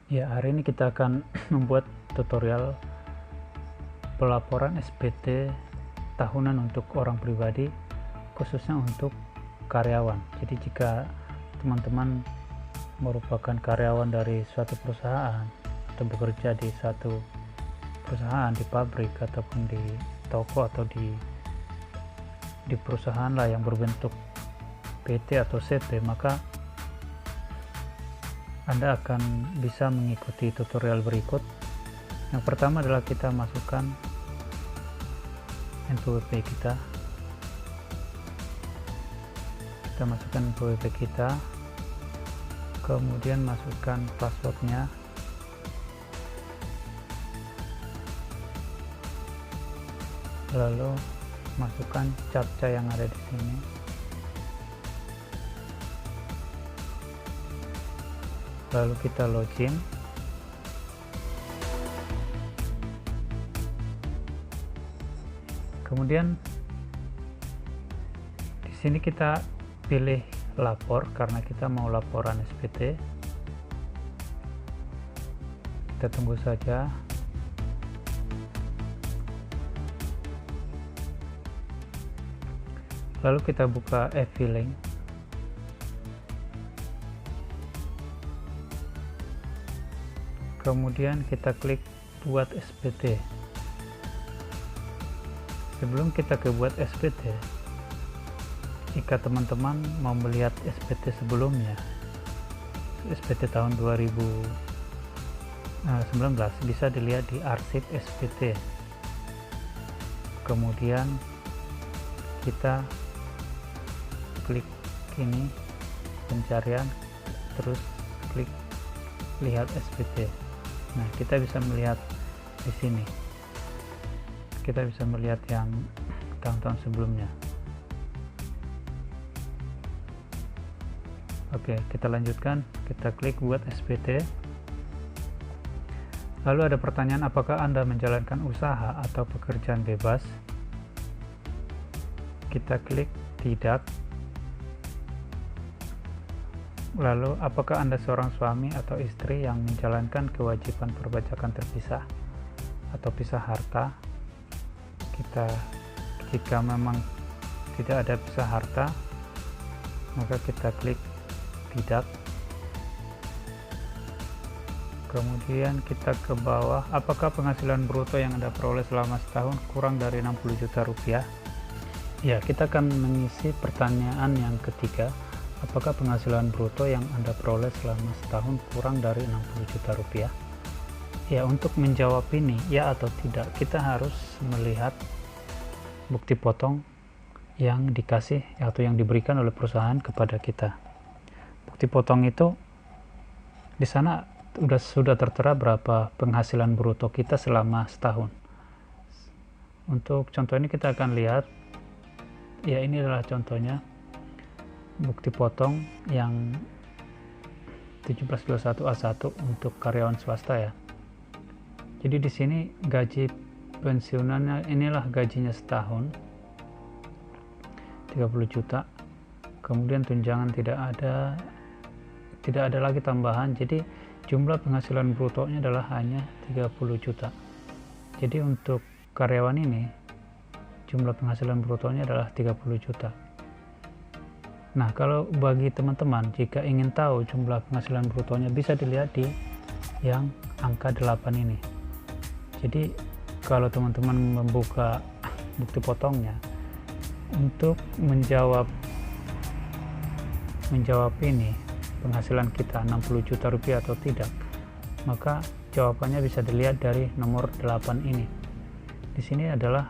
Ya, hari ini kita akan membuat tutorial pelaporan SPT tahunan untuk orang pribadi, khususnya untuk karyawan. Jadi jika teman-teman merupakan karyawan dari suatu perusahaan atau bekerja di satu perusahaan, di pabrik ataupun di toko atau di perusahaan lah yang berbentuk PT atau CP, maka Anda akan bisa mengikuti tutorial berikut. Yang pertama adalah kita masukkan NPWP kita. Kita masukkan NPWP kita, kemudian masukkan passwordnya, lalu masukkan captcha yang ada di sini. Lalu kita login. Kemudian di sini kita pilih lapor karena kita mau laporan SPT. Kita tunggu saja. Lalu kita buka e-filing. Kemudian kita klik buat SPT. Sebelum kita ke buat SPT, jika teman-teman mau melihat SPT sebelumnya, SPT tahun 2019, bisa dilihat di arsip SPT. Kemudian kita klik ini pencarian, terus klik lihat SPT. Nah, kita bisa melihat di sini. Kita bisa melihat yang tahun-tahun sebelumnya. Oke, kita lanjutkan. Kita klik buat SPT. Lalu ada pertanyaan, apakah Anda menjalankan usaha atau pekerjaan bebas? Kita klik tidak. Lalu, apakah Anda seorang suami atau istri yang menjalankan kewajiban perpajakan terpisah atau pisah harta? Jika memang tidak ada pisah harta, maka kita klik tidak. Kemudian kita ke bawah, apakah penghasilan bruto yang Anda peroleh selama setahun kurang dari 60 juta rupiah? Ya, kita akan mengisi pertanyaan yang ketiga. Apakah penghasilan bruto yang Anda peroleh selama setahun kurang dari 60 juta rupiah? Ya, untuk menjawab ini, ya atau tidak, kita harus melihat bukti potong yang dikasih atau yang diberikan oleh perusahaan kepada kita. Bukti potong itu di sana sudah tertera berapa penghasilan bruto kita selama setahun. Untuk contoh ini kita akan lihat, ya ini adalah contohnya. Bukti potong yang 1721A1 untuk karyawan swasta ya. Jadi di sini gaji pensiunannya, inilah gajinya setahun 30 juta. Kemudian tunjangan tidak ada lagi tambahan. Jadi jumlah penghasilan brutonya adalah hanya 30 juta. Jadi untuk karyawan ini jumlah penghasilan brutonya adalah 30 juta. Nah, kalau bagi teman-teman jika ingin tahu jumlah penghasilan brutonya, bisa dilihat di yang angka 8 ini. Jadi kalau teman-teman membuka bukti potongnya, untuk menjawab ini penghasilan kita 60 juta rupiah atau tidak, maka jawabannya bisa dilihat dari nomor 8 ini. Di sini adalah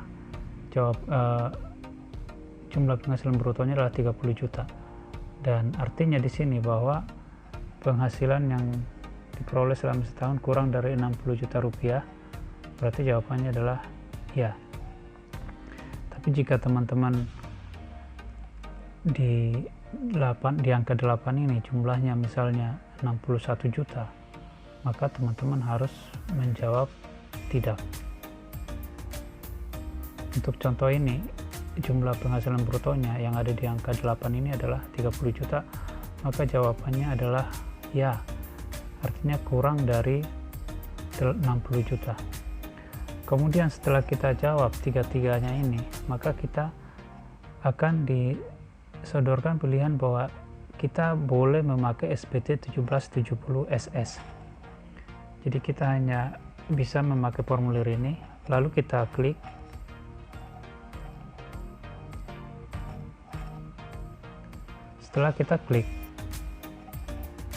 jumlah penghasilan brutonya adalah 30 juta. Dan artinya di sini bahwa penghasilan yang diperoleh selama setahun kurang dari 60 juta rupiah, berarti jawabannya adalah ya. Tapi jika teman-teman di angka 8 ini jumlahnya misalnya 61 juta, maka teman-teman harus menjawab tidak. Untuk contoh ini, jumlah penghasilan brutonya yang ada di angka 8 ini adalah 30 juta, maka jawabannya adalah ya. artinya kurang dari 60 juta. Kemudian setelah kita jawab tiga-tiganya ini, maka kita akan disodorkan pilihan bahwa kita boleh memakai SPT 1770 SS. Jadi kita hanya bisa memakai formulir ini, lalu kita klik. Setelah kita klik,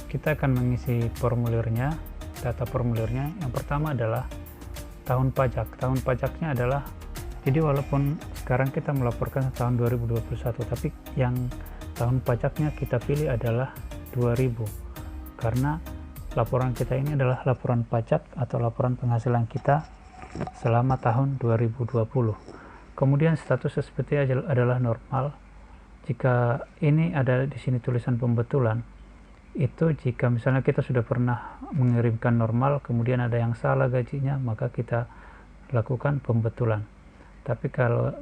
kita akan mengisi formulirnya, data formulirnya. Yang pertama adalah tahun pajak. Tahun pajaknya adalah, jadi walaupun sekarang kita melaporkan tahun 2021, tapi yang tahun pajaknya kita pilih adalah 2000, karena laporan kita ini adalah laporan pajak atau laporan penghasilan kita selama tahun 2020. Kemudian status SPT adalah normal. Jika ini ada di sini tulisan pembetulan, itu jika misalnya kita sudah pernah mengirimkan normal, kemudian ada yang salah gajinya, maka kita lakukan pembetulan. Tapi kalau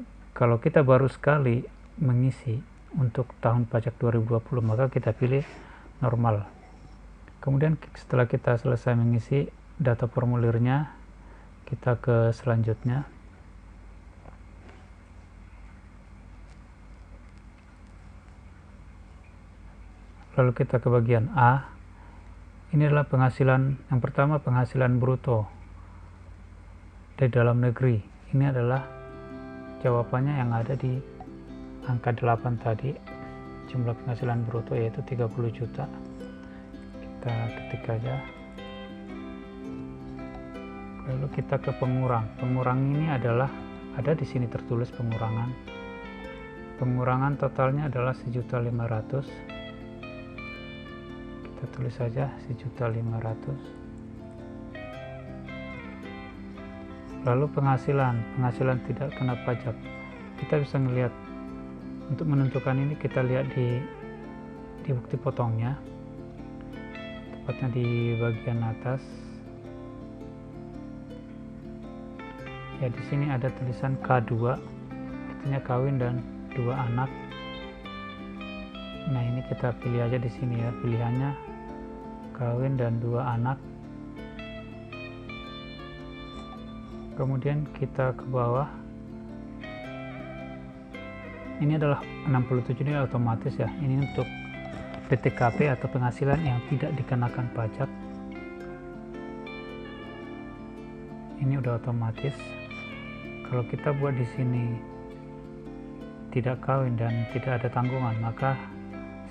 kita baru sekali mengisi untuk tahun pajak 2020, maka kita pilih normal. Kemudian setelah kita selesai mengisi data formulirnya, kita ke selanjutnya. Lalu kita ke bagian A. Ini adalah penghasilan yang pertama, penghasilan bruto dari dalam negeri. Ini adalah jawabannya yang ada di angka 8 tadi, jumlah penghasilan bruto yaitu 30 juta. Kita ketik aja. Lalu kita ke pengurang. Pengurang ini adalah ada di sini tertulis pengurangan. Pengurangan totalnya adalah 1.500.000. Kita tulis saja 1.500.000. Lalu penghasilan tidak kena pajak. Kita bisa melihat, untuk menentukan ini kita lihat di bukti potongnya, tepatnya di bagian atas. Ya, di sini ada tulisan K2, artinya kawin dan 2 anak. Nah, ini kita pilih aja di sini ya, pilihannya kawin dan 2 anak. Kemudian kita ke bawah. Ini adalah 67, ini otomatis ya. Ini untuk PTKP atau penghasilan yang tidak dikenakan pajak. Ini udah otomatis. Kalau kita buat di sini tidak kawin dan tidak ada tanggungan, maka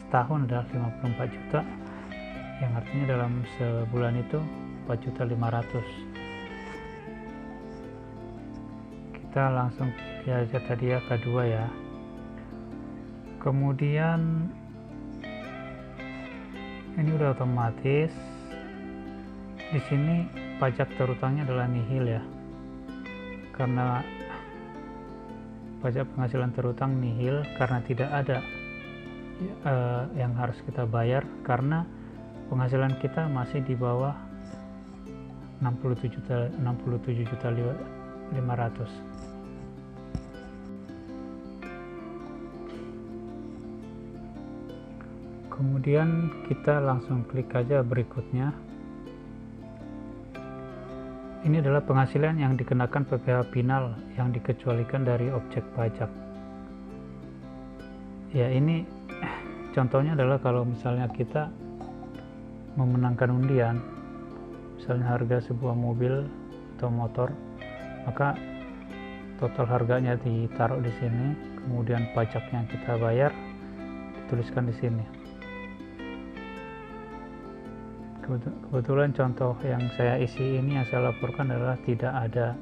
setahun adalah 54 juta, yang artinya dalam sebulan itu 4.500.000. Kita langsung pilih aja tadi ya, K2 ya. Kemudian ini udah otomatis. Di sini pajak terutangnya adalah nihil ya, karena pajak penghasilan terutang nihil karena tidak ada yang harus kita bayar, karena penghasilan kita masih di bawah 67.500.000. Kemudian kita langsung klik aja berikutnya. Ini adalah penghasilan yang dikenakan PPh final yang dikecualikan dari objek pajak. Ya, ini contohnya adalah kalau misalnya kita memenangkan undian, misalnya harga sebuah mobil atau motor, maka total harganya ditaruh di sini, kemudian pajak yang kita bayar dituliskan di sini. Kebetulan contoh yang saya isi ini, yang saya laporkan adalah tidak ada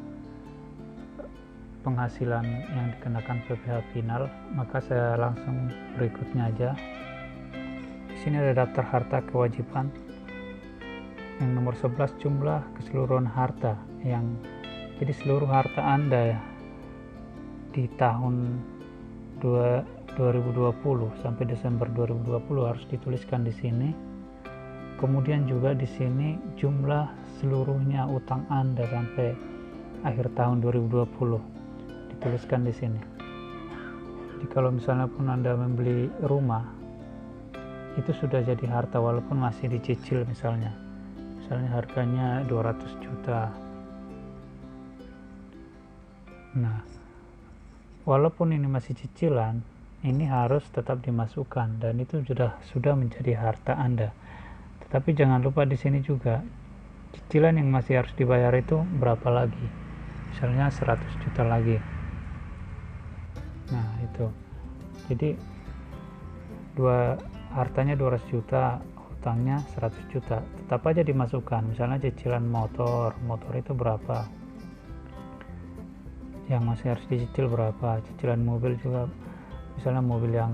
penghasilan yang dikenakan PPh final, maka saya langsung berikutnya aja. Di sini ada daftar harta kewajiban yang nomor 11, jumlah keseluruhan harta, yang jadi seluruh harta Anda di tahun 2020 sampai Desember 2020 harus dituliskan di sini. Kemudian juga di sini jumlah seluruhnya utang Anda sampai akhir tahun 2020 dituliskan di sini. Jadi kalau misalnya pun Anda membeli rumah, itu sudah jadi harta walaupun masih dicicil misalnya. misalnya harganya 200 juta. Nah, walaupun ini masih cicilan, ini harus tetap dimasukkan dan itu sudah menjadi harta Anda. Tetapi jangan lupa di sini juga cicilan yang masih harus dibayar itu berapa lagi, misalnya 100 juta lagi. Nah itu, jadi hartanya 200 juta, hutangnya 100 juta, tetap aja dimasukkan. Misalnya cicilan motor itu berapa yang masih harus dicicil, berapa cicilan mobil juga, misalnya mobil yang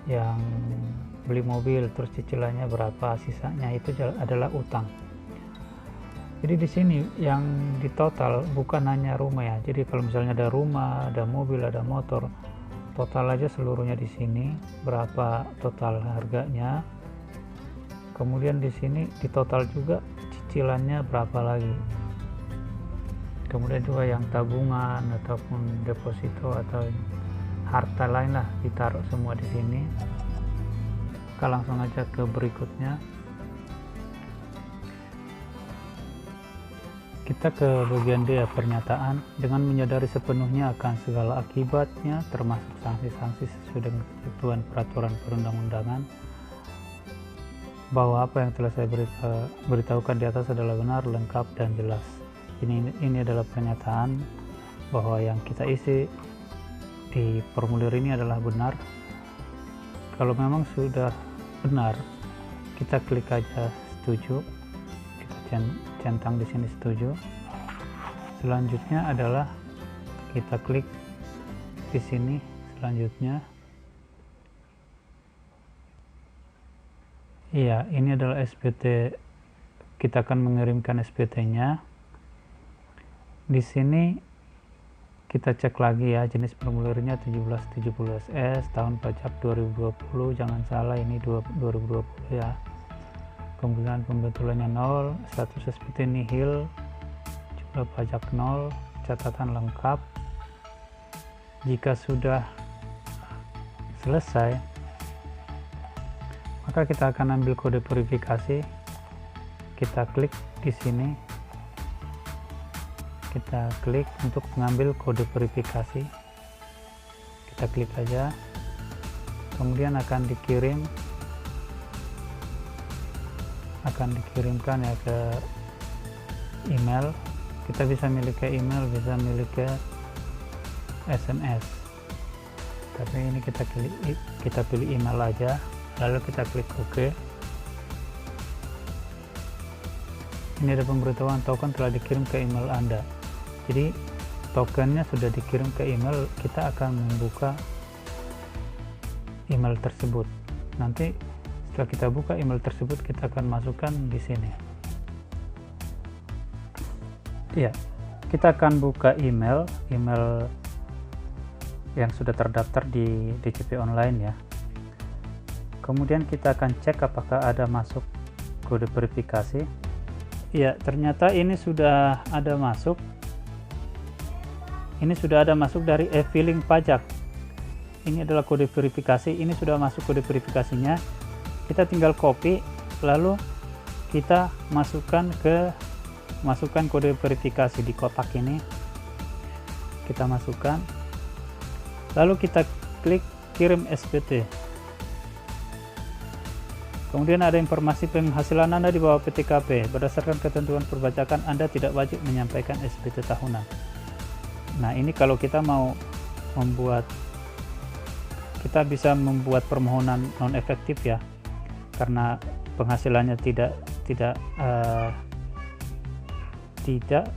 yang beli mobil terus cicilannya berapa, sisanya itu adalah utang. Jadi di sini yang ditotal bukan hanya rumah ya. Jadi kalau misalnya ada rumah, ada mobil, ada motor, total aja seluruhnya di sini berapa total harganya. Kemudian di sini ditotal juga cicilannya berapa lagi. Kemudian juga yang tabungan ataupun deposito atau harta lain lah ditaruh semua di sini. Kita langsung aja ke berikutnya. Kita ke bagian D ya, pernyataan. Dengan menyadari sepenuhnya akan segala akibatnya, termasuk sanksi-sanksi sesuai dengan ketentuan peraturan perundang-undangan, bahwa apa yang telah saya beritahukan di atas adalah benar, lengkap, dan jelas. Ini adalah pernyataan bahwa yang kita isi di formulir ini adalah benar. Kalau memang sudah benar, kita klik aja setuju, kita centang di sini setuju. Selanjutnya adalah kita klik di sini selanjutnya. Iya, ini adalah SPT. Kita akan mengirimkan SPT-nya. Di sini kita cek lagi ya, jenis formulirnya 1717S, tahun pajak 2020, jangan salah ini 2020 ya. Kemudian pembetulannya 0, status SPT nihil, jumlah pajak 0, catatan lengkap. Jika sudah selesai, maka kita akan ambil kode verifikasi. Kita klik di sini, kita klik untuk mengambil kode verifikasi, kita klik aja, kemudian akan dikirimkan ya ke email. Kita bisa milih ke email, bisa milih ke SMS, tapi ini kita pilih email aja, lalu kita klik OK. Ini ada pemberitahuan token telah dikirim ke email Anda. Jadi tokennya sudah dikirim ke email, kita akan membuka email tersebut. Nanti setelah kita buka email tersebut, kita akan masukkan di sini. Ya, kita akan buka email yang sudah terdaftar di DJP online ya. Kemudian kita akan cek apakah ada masuk kode verifikasi. Ya, ternyata ini sudah ada masuk. Ini sudah ada masuk dari e-filing pajak. Ini adalah kode verifikasi. Ini sudah masuk kode verifikasinya. Kita tinggal copy, lalu kita masukkan kode verifikasi di kotak ini. Kita masukkan, lalu kita klik kirim SPT. Kemudian ada informasi penghasilan Anda di bawah PTKP. Berdasarkan ketentuan perpajakan, Anda tidak wajib menyampaikan SPT tahunan. Nah, ini kalau kita mau kita bisa membuat permohonan non efektif ya, karena penghasilannya tidak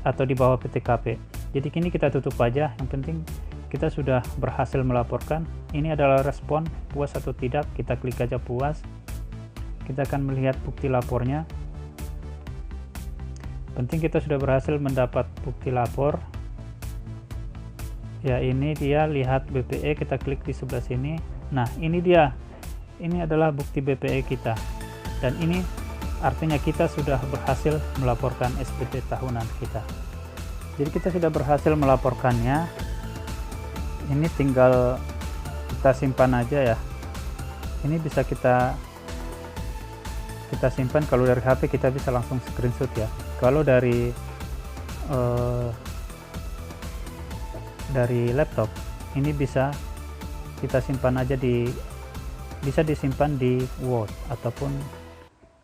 atau di bawah PTKP. Jadi kini kita tutup aja. Yang penting kita sudah berhasil melaporkan. Ini adalah respon, puas atau tidak. Kita klik aja puas. Kita akan melihat bukti lapornya. Penting kita sudah berhasil mendapat bukti lapor. Ya, ini dia, lihat BPE, kita klik di sebelah sini. Nah, ini dia. Ini adalah bukti BPE kita. Dan ini artinya kita sudah berhasil melaporkan SPT tahunan kita. Jadi kita sudah berhasil melaporkannya. Ini tinggal kita simpan aja ya. Ini bisa kita kita simpan. Kalau dari HP kita bisa langsung screenshot ya. Kalau dari laptop ini bisa kita simpan aja bisa disimpan di Word ataupun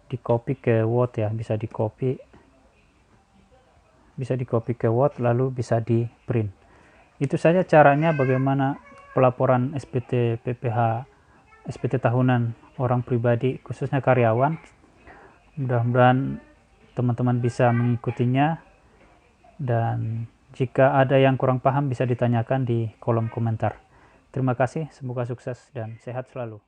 di copy ke Word ya, bisa di copy ke Word lalu bisa di print. Itu saja caranya bagaimana pelaporan SPT PPh SPT tahunan orang pribadi khususnya karyawan. Mudah-mudahan teman-teman bisa mengikutinya, dan jika ada yang kurang paham bisa ditanyakan di kolom komentar. Terima kasih, semoga sukses dan sehat selalu.